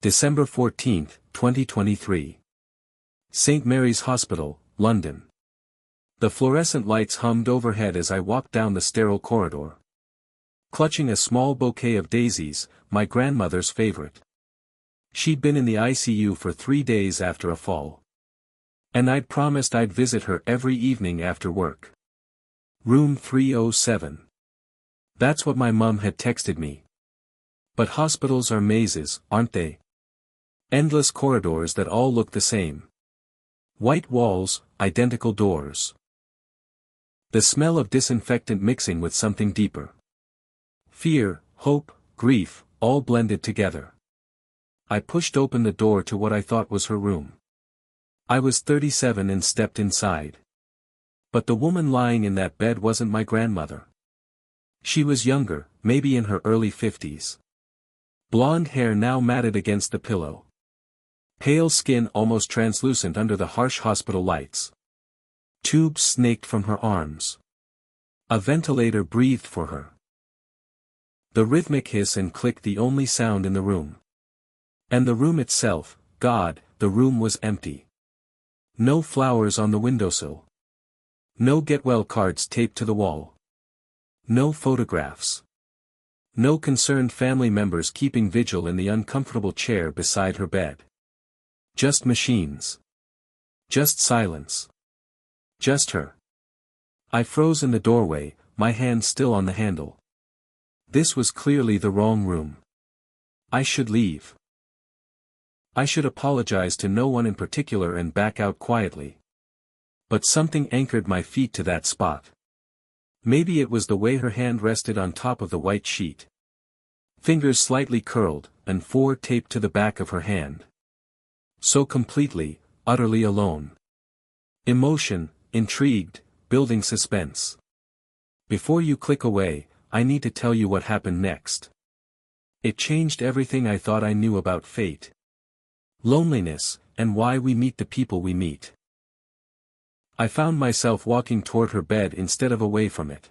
December 14, 2023. St. Mary's Hospital, London. The fluorescent lights hummed overhead as I walked down the sterile corridor. Clutching a small bouquet of daisies, my grandmother's favorite. She'd been in the ICU for 3 days after a fall. And I'd promised I'd visit her every evening after work. Room 307. That's what my mum had texted me. But hospitals are mazes, aren't they? Endless corridors that all look the same. White walls, identical doors. The smell of disinfectant mixing with something deeper. Fear, hope, grief, all blended together. I pushed open the door to what I thought was her room. I was 37 and stepped inside. But the woman lying in that bed wasn't my grandmother. She was younger, maybe in her early 50s. Blonde hair now matted against the pillow. Pale skin almost translucent under the harsh hospital lights. Tubes snaked from her arms. A ventilator breathed for her. The rhythmic hiss and click the only sound in the room. And the room itself, God, the room was empty. No flowers on the windowsill. No get-well cards taped to the wall. No photographs. No concerned family members keeping vigil in the uncomfortable chair beside her bed. Just machines. Just silence. Just her. I froze in the doorway, my hand still on the handle. This was clearly the wrong room. I should leave. I should apologize to no one in particular and back out quietly. But something anchored my feet to that spot. Maybe it was the way her hand rested on top of the white sheet. Fingers slightly curled, and 4 taped to the back of her hand. So completely, utterly alone. Emotion, intrigued, building suspense. Before you click away, I need to tell you what happened next. It changed everything I thought I knew about fate. Loneliness, and why we meet the people we meet. I found myself walking toward her bed instead of away from it.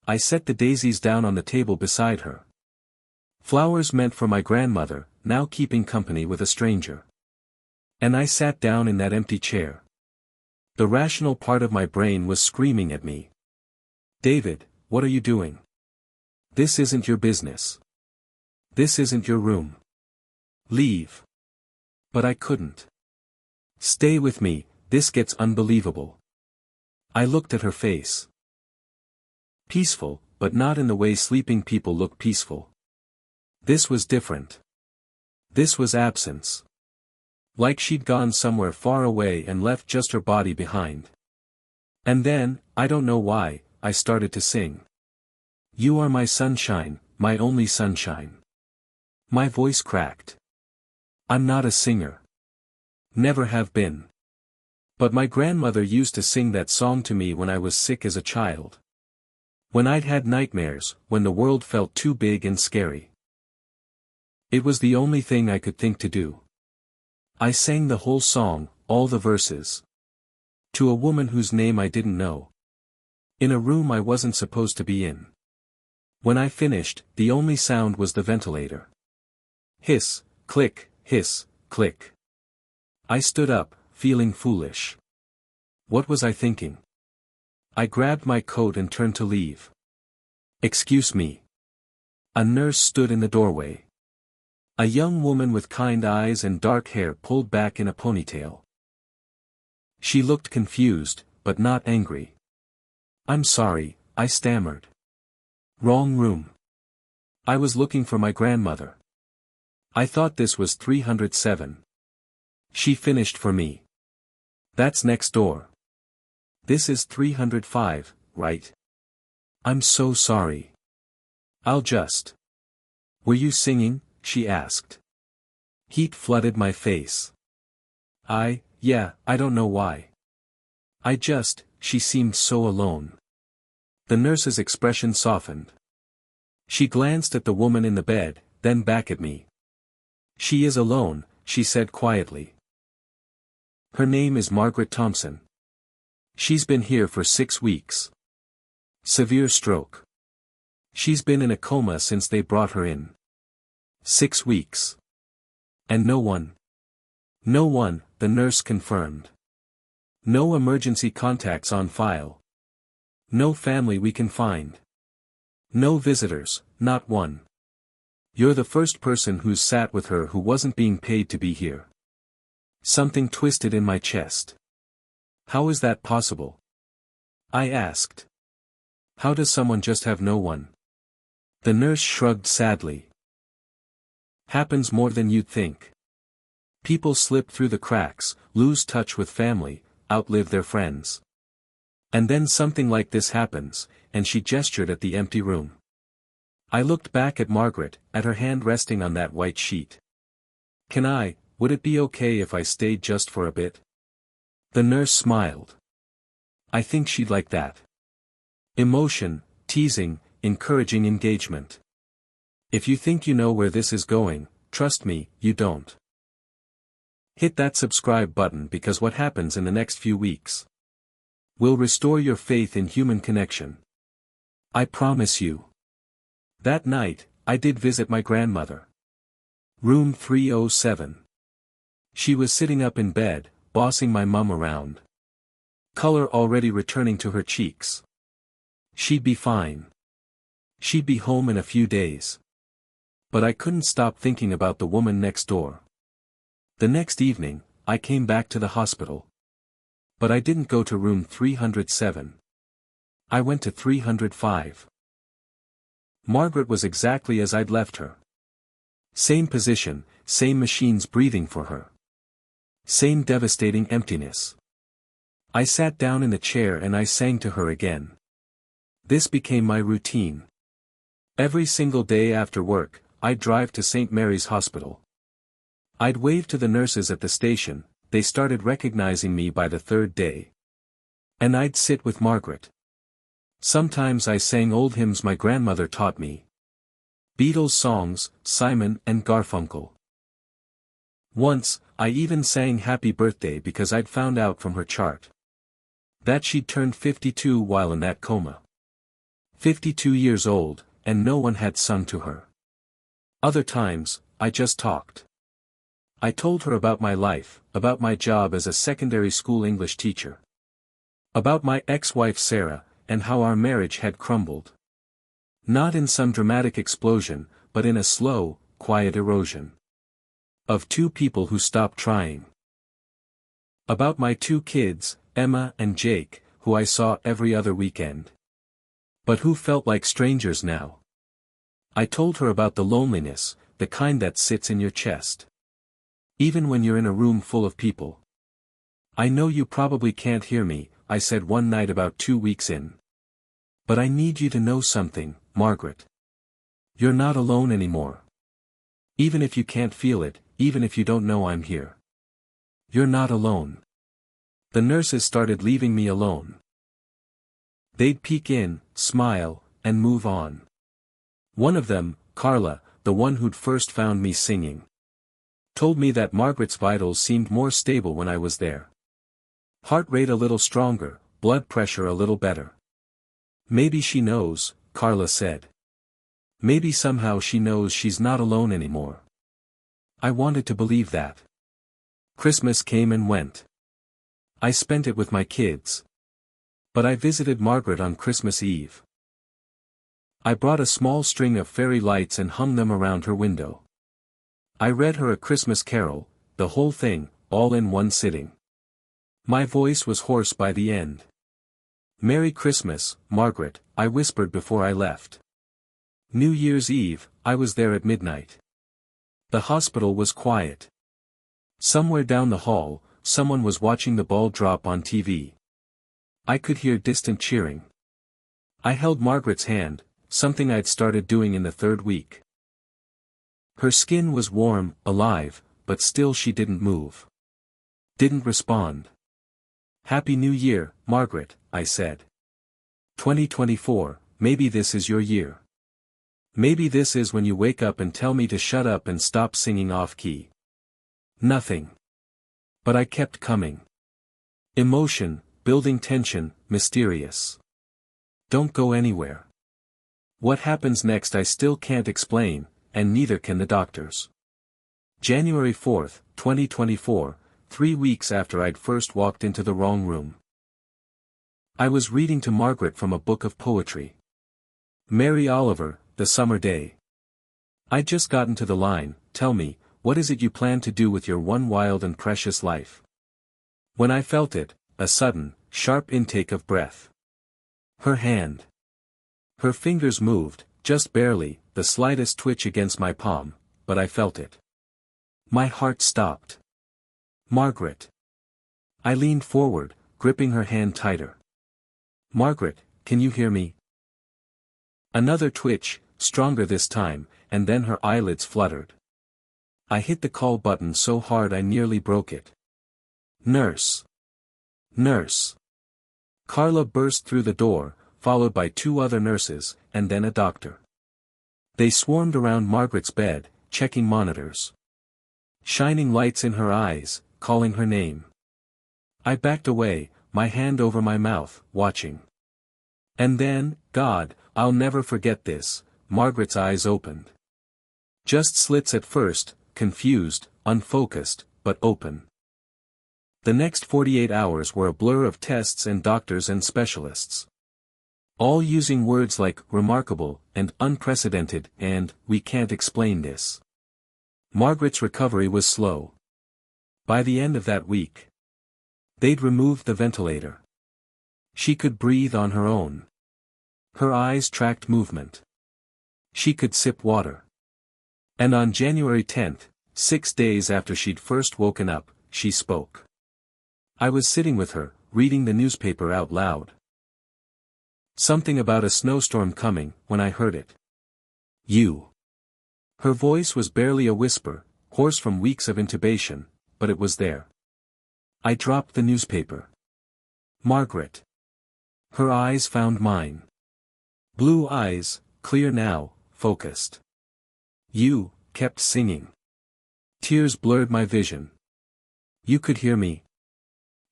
I set the daisies down on the table beside her. Flowers meant for my grandmother, now keeping company with a stranger. And I sat down in that empty chair. The rational part of my brain was screaming at me. David, what are you doing? This isn't your business. This isn't your room. Leave. But I couldn't. Stay with me, this gets unbelievable. I looked at her face. Peaceful, but not in the way sleeping people look peaceful. This was different. This was absence. Like she'd gone somewhere far away and left just her body behind. And then, I don't know why, I started to sing. You are my sunshine, my only sunshine. My voice cracked. I'm not a singer. Never have been. But my grandmother used to sing that song to me when I was sick as a child. When I'd had nightmares, when the world felt too big and scary. It was the only thing I could think to do. I sang the whole song, all the verses. To a woman whose name I didn't know. In a room I wasn't supposed to be in. When I finished, the only sound was the ventilator. Hiss, click, hiss, click. I stood up, feeling foolish. What was I thinking? I grabbed my coat and turned to leave. Excuse me. A nurse stood in the doorway. A young woman with kind eyes and dark hair pulled back in a ponytail. She looked confused, but not angry. I'm sorry, I stammered. Wrong room. I was looking for my grandmother. I thought this was 307. She finished for me. That's next door. This is 305, right? I'm so sorry. I'll just. Were you singing? She asked. Heat flooded my face. Yeah, I don't know why. She seemed so alone. The nurse's expression softened. She glanced at the woman in the bed, then back at me. She is alone, she said quietly. Her name is Margaret Thompson. She's been here for 6 weeks. Severe stroke. She's been in a coma since they brought her in. 6 weeks. And no one. No one, the nurse confirmed. No emergency contacts on file. No family we can find. No visitors, not one. You're the first person who's sat with her who wasn't being paid to be here. Something twisted in my chest. How is that possible? I asked. How does someone just have no one? The nurse shrugged sadly. Happens more than you'd think. People slip through the cracks, lose touch with family, outlive their friends. And then something like this happens, and she gestured at the empty room. I looked back at Margaret, at her hand resting on that white sheet. Would it be okay if I stayed just for a bit? The nurse smiled. I think she'd like that. Emotion, teasing, encouraging engagement. If you think you know where this is going, trust me, you don't. Hit that subscribe button because what happens in the next few weeks will restore your faith in human connection. I promise you. That night, I did visit my grandmother. Room 307. She was sitting up in bed, bossing my mum around. Color already returning to her cheeks. She'd be fine. She'd be home in a few days. But I couldn't stop thinking about the woman next door. The next evening, I came back to the hospital. But I didn't go to room 307. I went to 305. Margaret was exactly as I'd left her. Same position, same machines breathing for her. Same devastating emptiness. I sat down in the chair and I sang to her again. This became my routine. Every single day after work, I'd drive to St. Mary's Hospital. I'd wave to the nurses at the station, they started recognizing me by the third day. And I'd sit with Margaret. Sometimes I sang old hymns my grandmother taught me. Beatles songs, Simon and Garfunkel. Once, I even sang Happy Birthday because I'd found out from her chart that she'd turned 52 while in that coma. 52 years old, and no one had sung to her. Other times, I just talked. I told her about my life, about my job as a secondary school English teacher. About my ex-wife Sarah, and how our marriage had crumbled. Not in some dramatic explosion, but in a slow, quiet erosion. Of two people who stopped trying. About my two kids, Emma and Jake, who I saw every other weekend. But who felt like strangers now. I told her about the loneliness, the kind that sits in your chest. Even when you're in a room full of people. I know you probably can't hear me, I said one night about 2 weeks in. But I need you to know something, Margaret. You're not alone anymore. Even if you can't feel it, even if you don't know I'm here. You're not alone. The nurses started leaving me alone. They'd peek in, smile, and move on. One of them, Carla, the one who'd first found me singing, told me that Margaret's vitals seemed more stable when I was there. Heart rate a little stronger, blood pressure a little better. Maybe she knows, Carla said. Maybe somehow she knows she's not alone anymore. I wanted to believe that. Christmas came and went. I spent it with my kids. But I visited Margaret on Christmas Eve. I brought a small string of fairy lights and hung them around her window. I read her a Christmas carol, the whole thing, all in one sitting. My voice was hoarse by the end. Merry Christmas, Margaret, I whispered before I left. New Year's Eve, I was there at midnight. The hospital was quiet. Somewhere down the hall, someone was watching the ball drop on TV. I could hear distant cheering. I held Margaret's hand, something I'd started doing in the third week. Her skin was warm, alive, but still she didn't move. Didn't respond. Happy New Year, Margaret, I said. 2024, maybe this is your year. Maybe this is when you wake up and tell me to shut up and stop singing off-key. Nothing. But I kept coming. Emotion, building tension, mysterious. Don't go anywhere. What happens next I still can't explain, and neither can the doctors. January 4, 2024, 3 weeks after I'd first walked into the wrong room. I was reading to Margaret from a book of poetry. Mary Oliver, The Summer Day. I'd just gotten to the line, "Tell me, what is it you plan to do with your one wild and precious life?" When I felt it, a sudden, sharp intake of breath. Her hand. Her fingers moved, just barely, the slightest twitch against my palm, but I felt it. My heart stopped. Margaret. I leaned forward, gripping her hand tighter. "Margaret, can you hear me?" Another twitch, stronger this time, and then her eyelids fluttered. I hit the call button so hard I nearly broke it. "Nurse! Nurse!" Carla burst through the door, followed by 2 other nurses, and then a doctor. They swarmed around Margaret's bed, checking monitors. Shining lights in her eyes, calling her name. I backed away, my hand over my mouth, watching. And then, God, I'll never forget this, Margaret's eyes opened. Just slits at first, confused, unfocused, but open. The next 48 hours were a blur of tests and doctors and specialists. All using words like remarkable and unprecedented and we can't explain this. Margaret's recovery was slow. By the end of that week, they'd removed the ventilator. She could breathe on her own. Her eyes tracked movement. She could sip water. And on January 10th, 6 days after she'd first woken up, she spoke. I was sitting with her, reading the newspaper out loud. Something about a snowstorm coming, when I heard it. "You." Her voice was barely a whisper, hoarse from weeks of intubation, but it was there. I dropped the newspaper. "Margaret." Her eyes found mine. Blue eyes, clear now, focused. "You," kept singing. Tears blurred my vision. "You could hear me?"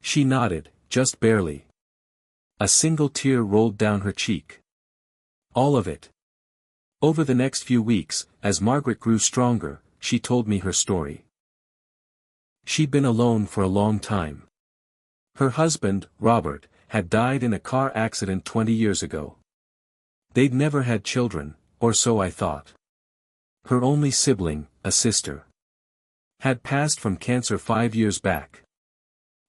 She nodded, just barely. A single tear rolled down her cheek. All of it. Over the next few weeks, as Margaret grew stronger, she told me her story. She'd been alone for a long time. Her husband, Robert, had died in a car accident 20 years ago. They'd never had children, or so I thought. Her only sibling, a sister, had passed from cancer 5 years back.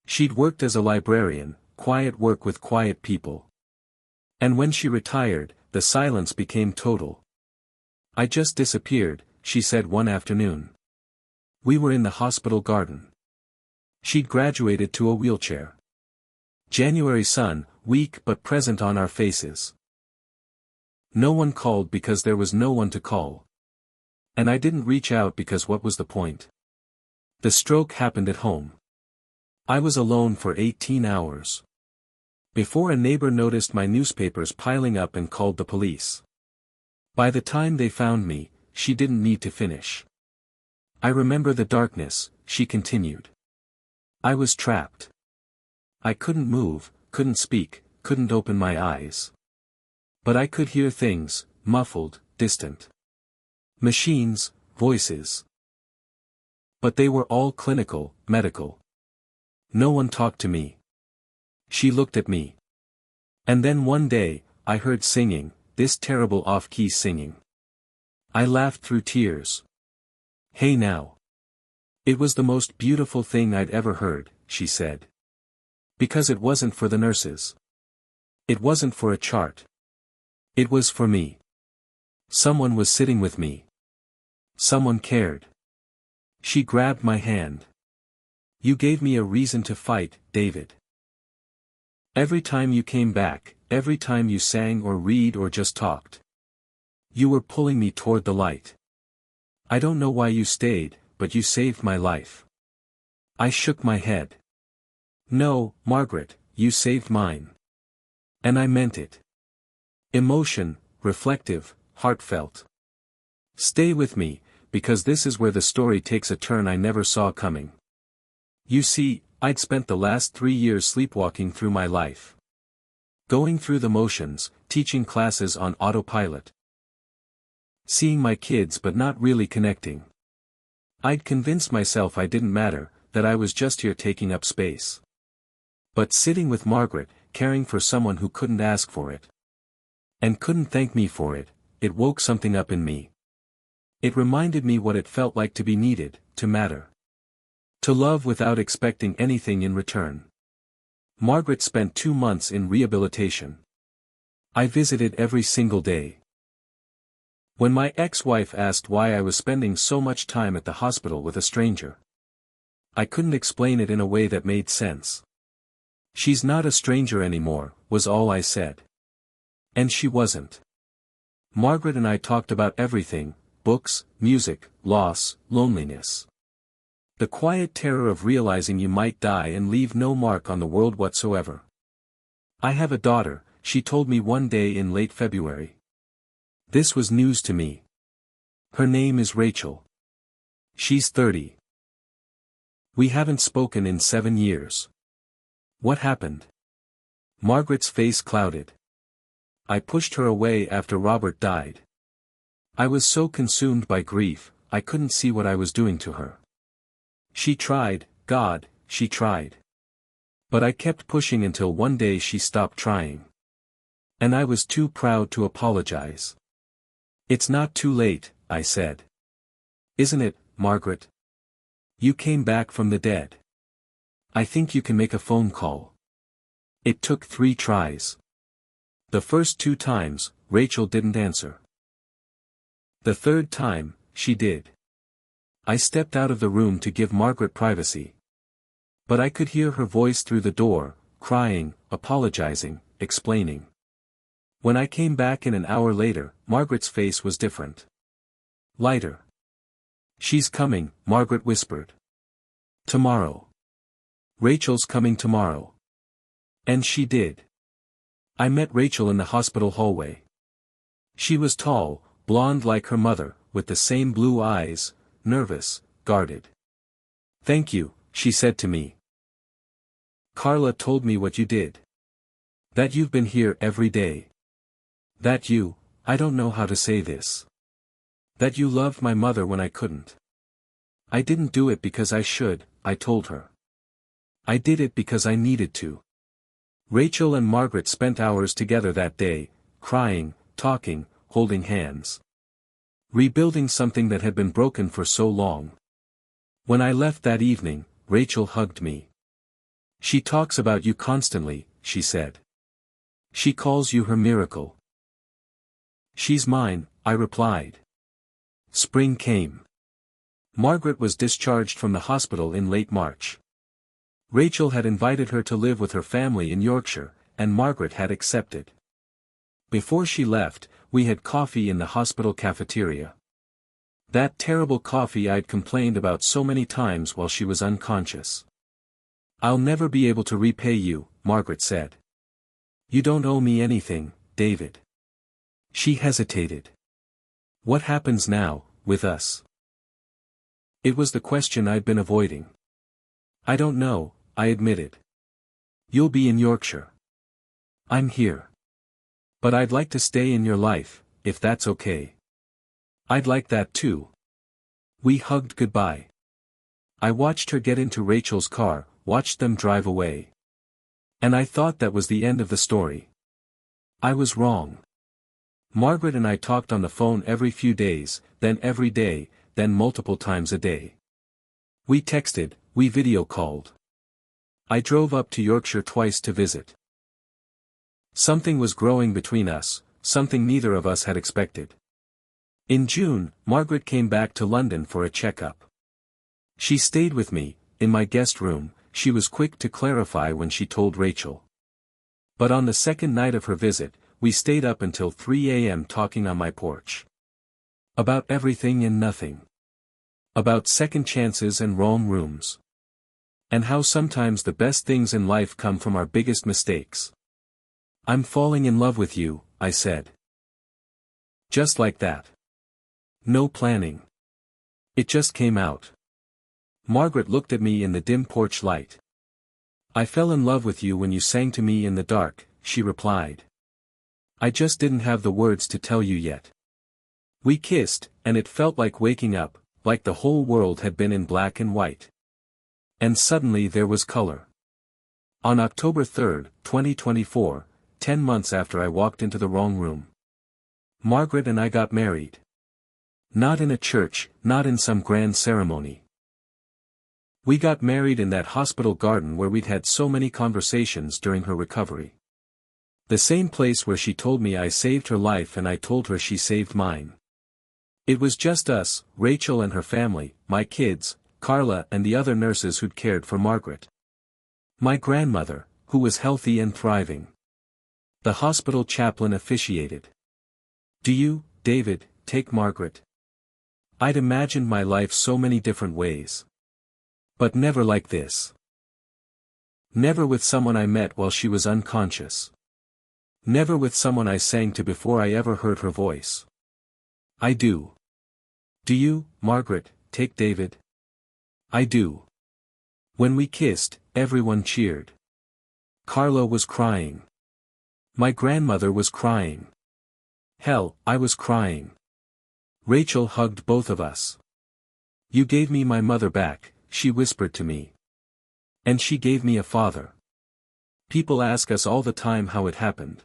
She'd worked as a librarian, quiet work with quiet people. And when she retired, the silence became total. "I just disappeared," she said one afternoon. We were in the hospital garden. She'd graduated to a wheelchair. January sun, weak but present on our faces. No one called because there was no one to call. And I didn't reach out because what was the point? The stroke happened at home. I was alone for 18 hours. Before a neighbor noticed my newspapers piling up and called the police. By the time they found me, she didn't need to finish. "I remember the darkness," she continued. "I was trapped. I couldn't move, couldn't speak, couldn't open my eyes. But I could hear things, muffled, distant. Machines, voices. But they were all clinical, medical. No one talked to me." She looked at me. "And then one day, I heard singing, this terrible off-key singing. I laughed through tears. Hey now. It was the most beautiful thing I'd ever heard," she said. "Because it wasn't for the nurses. It wasn't for a chart. It was for me. Someone was sitting with me. Someone cared." She grabbed my hand. "You gave me a reason to fight, David. Every time you came back, every time you sang or read or just talked. You were pulling me toward the light. I don't know why you stayed, but you saved my life." I shook my head. "No, Margaret, you saved mine. And I meant it. Emotion, reflective, heartfelt. Stay with me, because this is where the story takes a turn I never saw coming. You see, I'd spent the last 3 years sleepwalking through my life. Going through the motions, teaching classes on autopilot. Seeing my kids but not really connecting. I'd convinced myself I didn't matter, that I was just here taking up space. But sitting with Margaret, caring for someone who couldn't ask for it, and couldn't thank me for it, it woke something up in me. It reminded me what it felt like to be needed, to matter. To love without expecting anything in return. Margaret spent 2 months in rehabilitation. I visited every single day. When my ex-wife asked why I was spending so much time at the hospital with a stranger, I couldn't explain it in a way that made sense. "She's not a stranger anymore," was all I said. And she wasn't. Margaret and I talked about everything: books, music, loss, loneliness. The quiet terror of realizing you might die and leave no mark on the world whatsoever. "I have a daughter," she told me one day in late February. This was news to me. "Her name is Rachel. She's 30. We haven't spoken in 7 years. What happened?" Margaret's face clouded. "I pushed her away after Robert died. I was so consumed by grief, I couldn't see what I was doing to her. She tried, God, she tried. But I kept pushing until one day she stopped trying. And I was too proud to apologize." "It's not too late," I said. "Isn't it, Margaret? You came back from the dead. I think you can make a phone call." It took 3 tries. The first 2 times, Rachel didn't answer. The third time, she did. I stepped out of the room to give Margaret privacy. But I could hear her voice through the door, crying, apologizing, explaining. When I came back an hour later, Margaret's face was different. Lighter. "She's coming," Margaret whispered. "Tomorrow. Rachel's coming tomorrow." And she did. I met Rachel in the hospital hallway. She was tall, blonde like her mother, with the same blue eyes, nervous, guarded. "Thank you," she said to me. "Carla told me what you did. That you've been here every day. That you, I don't know how to say this. That you loved my mother when I couldn't. I didn't do it because I should," I told her. "I did it because I needed to." Rachel and Margaret spent hours together that day, crying, talking, holding hands. Rebuilding something that had been broken for so long. When I left that evening, Rachel hugged me. "She talks about you constantly," she said. "She calls you her miracle." "She's mine," I replied. Spring came. Margaret was discharged from the hospital in late March. Rachel had invited her to live with her family in Yorkshire, and Margaret had accepted. Before she left, we had coffee in the hospital cafeteria. That terrible coffee I'd complained about so many times while she was unconscious. "I'll never be able to repay you," Margaret said. "You don't owe me anything, David." She hesitated. "What happens now, with us?" It was the question I'd been avoiding. "I don't know," I admitted. "You'll be in Yorkshire. I'm here. But I'd like to stay in your life, if that's okay." "I'd like that too." We hugged goodbye. I watched her get into Rachel's car, watched them drive away. And I thought that was the end of the story. I was wrong. Margaret and I talked on the phone every few days, then every day, then multiple times a day. We texted, we video called. I drove up to Yorkshire twice to visit. Something was growing between us, something neither of us had expected. In June, Margaret came back to London for a checkup. She stayed with me, in my guest room. She was quick to clarify when she told Rachel. But on the second night of her visit, we stayed up until 3 a.m. talking on my porch. About everything and nothing. About second chances and wrong rooms. And how sometimes the best things in life come from our biggest mistakes. "I'm falling in love with you," I said. Just like that. No planning. It just came out. Margaret looked at me in the dim porch light. "I fell in love with you when you sang to me in the dark," she replied. "I just didn't have the words to tell you yet." We kissed, and it felt like waking up, like the whole world had been in black and white. And suddenly there was color. On October 3, 2024, 10 months after I walked into the wrong room, Margaret and I got married. Not in a church, not in some grand ceremony. We got married in that hospital garden where we'd had so many conversations during her recovery. The same place where she told me I saved her life and I told her she saved mine. It was just us, Rachel and her family, my kids, Carla and the other nurses who'd cared for Margaret. My grandmother, who was healthy and thriving. The hospital chaplain officiated. "Do you, David, take Margaret?" I'd imagined my life so many different ways. But never like this. Never with someone I met while she was unconscious. Never with someone I sang to before I ever heard her voice. I do. Do you, Margaret, take David? I do. When we kissed, everyone cheered. Carla was crying. My grandmother was crying. Hell, I was crying. Rachel hugged both of us. "You gave me my mother back," she whispered to me. "And she gave me a father." People ask us all the time how it happened.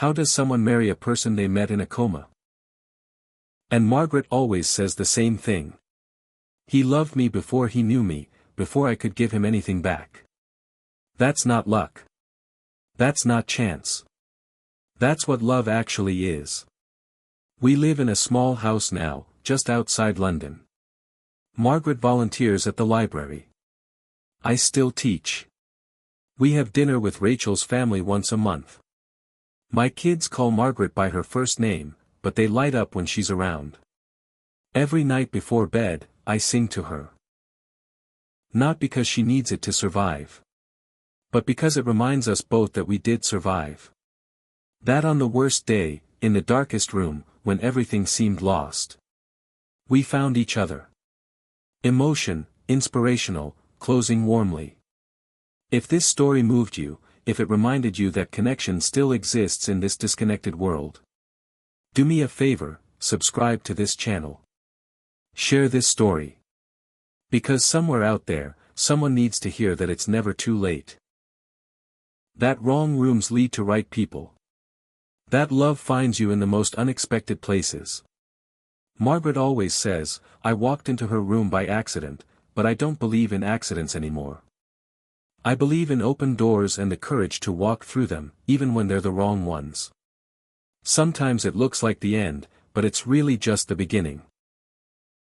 How does someone marry a person they met in a coma? And Margaret always says the same thing. He loved me before he knew me, before I could give him anything back. That's not luck. That's not chance. That's what love actually is. We live in a small house now, just outside London. Margaret volunteers at the library. I still teach. We have dinner with Rachel's family once a month. My kids call Margaret by her first name, but they light up when she's around. Every night before bed, I sing to her. Not because she needs it to survive. But because it reminds us both that we did survive. That on the worst day, in the darkest room, when everything seemed lost, we found each other. Emotion, inspirational, closing warmly. If this story moved you, if it reminded you that connection still exists in this disconnected world, do me a favor, subscribe to this channel. Share this story. Because somewhere out there, someone needs to hear that it's never too late. That wrong rooms lead to right people. That love finds you in the most unexpected places. Margaret always says, "I walked into her room by accident," but I don't believe in accidents anymore. I believe in open doors and the courage to walk through them, even when they're the wrong ones. Sometimes it looks like the end, but it's really just the beginning.